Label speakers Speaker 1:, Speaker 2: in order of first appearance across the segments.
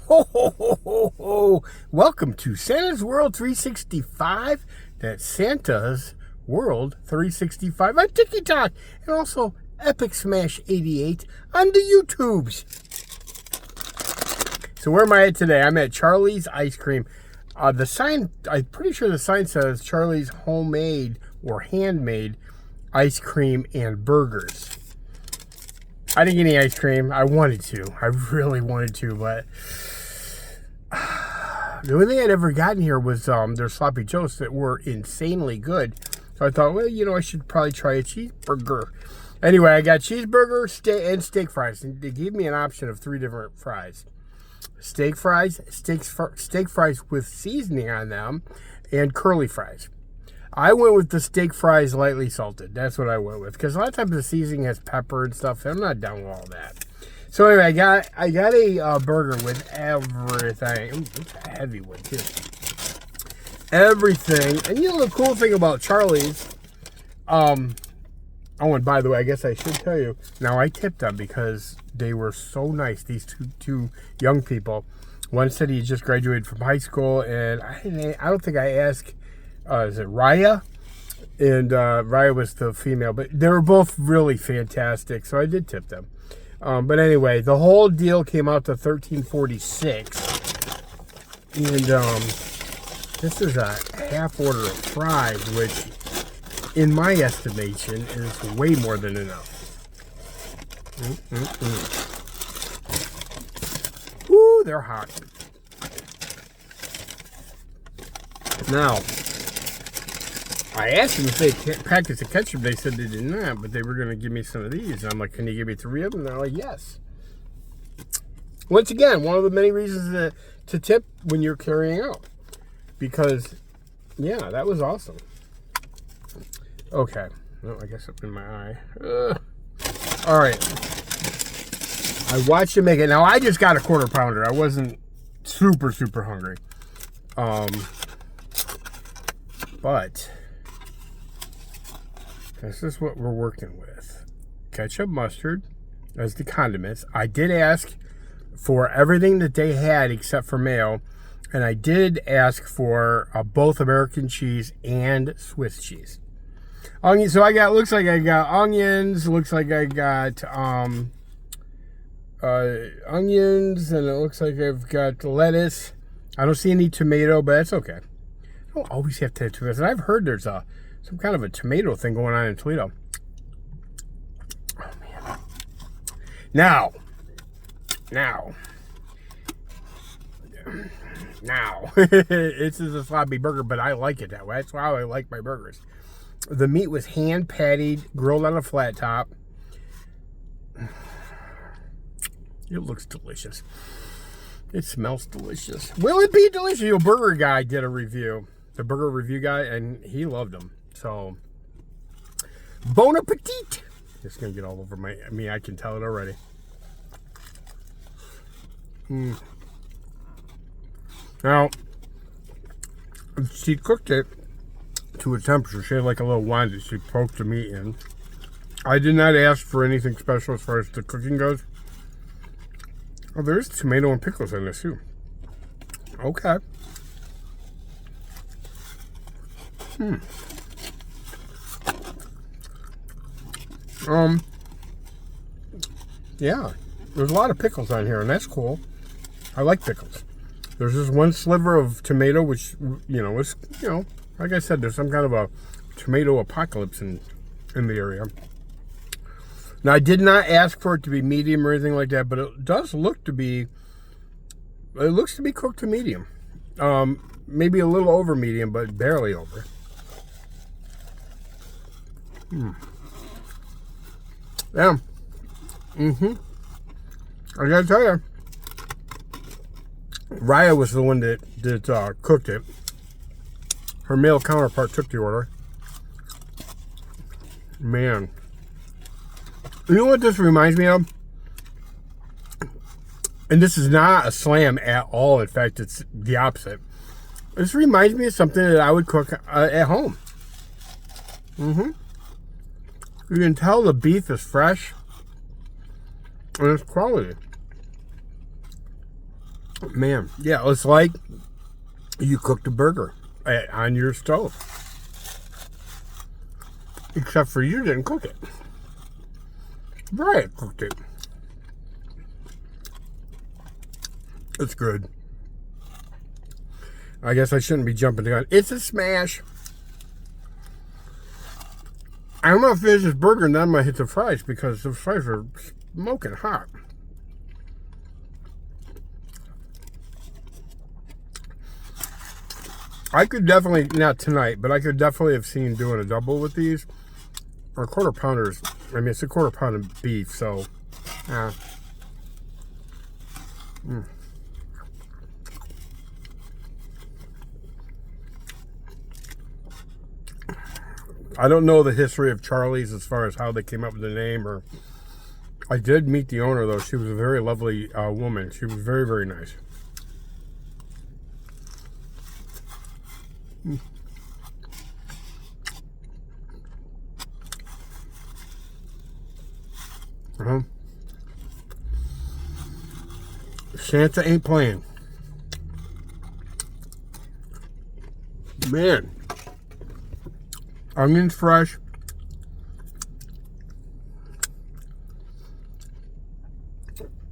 Speaker 1: Ho, ho, ho, ho, ho. Welcome to Santa's World 365. That's Santa's World 365 on TikTok and also Epic Smash 88 on the YouTubes. So where am I at today? I'm at Charlie's Ice Cream. The sign, I'm pretty sure the sign says Charlie's homemade or handmade ice cream and burgers. I didn't get any ice cream. I wanted to. I really wanted to, but the only thing I'd ever gotten here was their sloppy joes that were insanely good. So I thought, well, you know, I should probably try a cheeseburger. Anyway, I got cheeseburger, steak fries. And they gave me an option of 3 different fries. Steak fries with seasoning on them, and curly fries. I went with the steak fries lightly salted. That's what I went with. Because a lot of times the seasoning has pepper and stuff. And I'm not down with all that. So anyway, I got a burger with everything. Ooh, it's a heavy one too. Everything. And you know the cool thing about Charlie's, oh, and by the way, I guess I should tell you, now I tipped them because they were so nice, these two young people. One said he just graduated from high school, and I don't think I asked, is it Raya? And Raya was the female, but they were both really fantastic, so I did tip them. But anyway, the whole deal came out to $13.46, and this is a half order of fries, which in my estimation is way more than enough. Woo, they're hot. Now, I asked them if they packets of ketchup. They said they did not, but they were going to give me some of these. And I'm like, can you give me 3 of them? And they're like, yes. Once again, one of the many reasons to tip when you're carrying out. Because, yeah, that was awesome. Okay. No, I guess up in my eye. All right. I watched him make it. Now, I just got a quarter pounder. I wasn't super hungry. But this is what we're working with. Ketchup, mustard as the condiments. I did ask for everything that they had except for mayo. And I did ask for both American cheese and Swiss cheese. Onions. So I got, looks like I got onions. Looks like I got onions. And it looks like I've got lettuce. I don't see any tomato, but that's okay. I don't always have to have tomatoes. And I've heard there's some kind of a tomato thing going on in Toledo. Oh, man. Now. This is a sloppy burger, but I like it that way. That's how I like my burgers. The meat was hand patted, grilled on a flat top. It looks delicious. It smells delicious. Will it be delicious? Your burger guy did a review. The burger review guy, and he loved them. So, bon appetit. It's going to get all over me. I can tell it already. Now, she cooked it to a temperature. She had like a little wand that she poked the meat in. I did not ask for anything special as far as the cooking goes. Oh, there's tomato and pickles in this too. Okay. Yeah, there's a lot of pickles on here, and that's cool. I like pickles. There's just one sliver of tomato, which, you know, is, you know, like I said, there's some kind of a tomato apocalypse in the area. Now, I did not ask for it to be medium or anything like that, but it does look to be, it looks to be cooked to medium. Maybe a little over medium, but barely over. Yeah. I gotta tell you, Raya was the one that cooked it. Her male counterpart took the order. Man. You know what this reminds me of? And this is not a slam at all. In fact, it's the opposite. This reminds me of something that I would cook at home. You can tell the beef is fresh and it's quality. Man, yeah, it's like you cooked a burger on your stove. Except for you didn't cook it. Brian cooked it. It's good. I guess I shouldn't be jumping the gun. It's a smash. I'm going to finish this burger and then I'm going to hit the fries because the fries are smoking hot. I could definitely, not tonight, but I could definitely have seen doing a double with these. Or quarter pounders. I mean, it's a quarter pound of beef, so. I don't know the history of Charlie's as far as how they came up with the name. Or I did meet the owner, though. She was a very lovely woman. She was very, very nice. Santa ain't playing. Man. Onions fresh.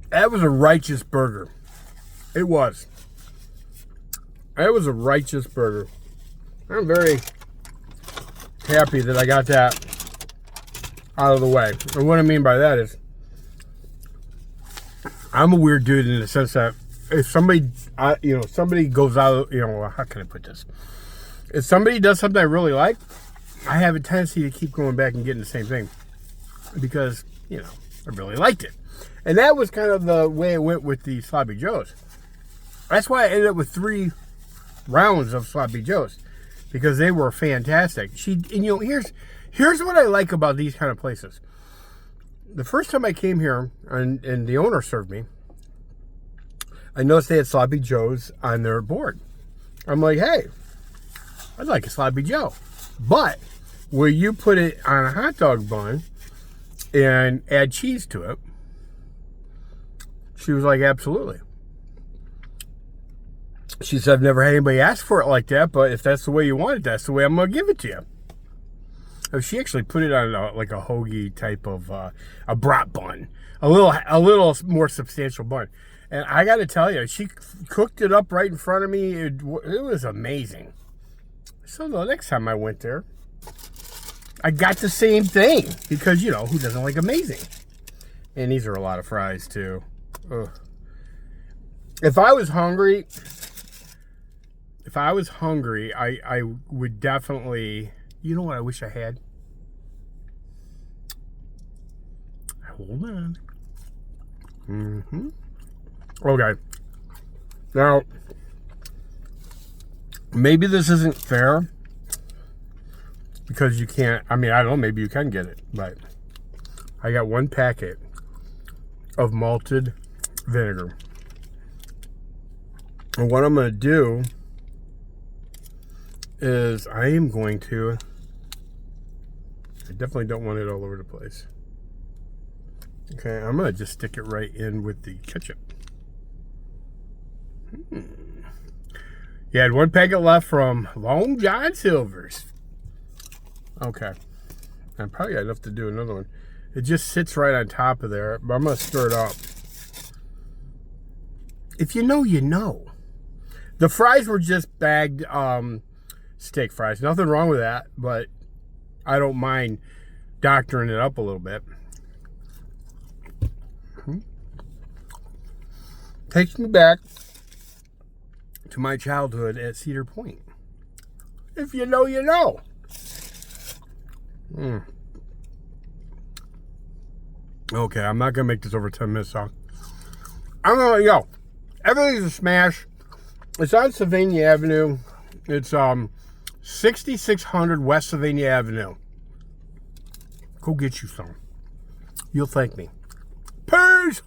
Speaker 1: That was a righteous burger. It was. It was a righteous burger. I'm very happy that I got that out of the way. And what I mean by that is, I'm a weird dude in the sense that if somebody, somebody goes out, how can I put this? If somebody does something I really like, I have a tendency to keep going back and getting the same thing because, I really liked it. And that was kind of the way it went with the Sloppy Joes. That's why I ended up with 3 rounds of Sloppy Joes because they were fantastic. Here's what I like about these kind of places. The first time I came here and the owner served me, I noticed they had Sloppy Joes on their board. I'm like, hey, I'd like a Sloppy Joe. But will you put it on a hot dog bun and add cheese to it? She was like, absolutely. She said, I've never had anybody ask for it like that, but if that's the way you want it, that's the way I'm going to give it to you. So she actually put it on like a hoagie type of a brat bun, a little more substantial bun. And I got to tell you, she cooked it up right in front of me. It was amazing. So the next time I went there, I got the same thing because, who doesn't like amazing? And these are a lot of fries too. Ugh. If I was hungry, I would definitely, you know what I wish I had? Hold on. Okay. Now, maybe this isn't fair because you can't, I don't know, maybe you can get it, but I got 1 packet of malted vinegar. And what I'm going to do is I definitely don't want it all over the place. Okay, I'm going to just stick it right in with the ketchup. You had 1 packet left from Long John Silver's. Okay. I probably got enough to do another one. It just sits right on top of there, but I'm going to stir it up. If you know, you know. The fries were just bagged steak fries. Nothing wrong with that, but I don't mind doctoring it up a little bit. Takes me back to my childhood at Cedar Point. If you know, you know. Okay, I'm not going to make this over 10 minutes long. I'm going to go. Everything's a smash. It's on Sylvania Avenue. It's 6600 West Sylvania Avenue. Go get you some. You'll thank me. Peace!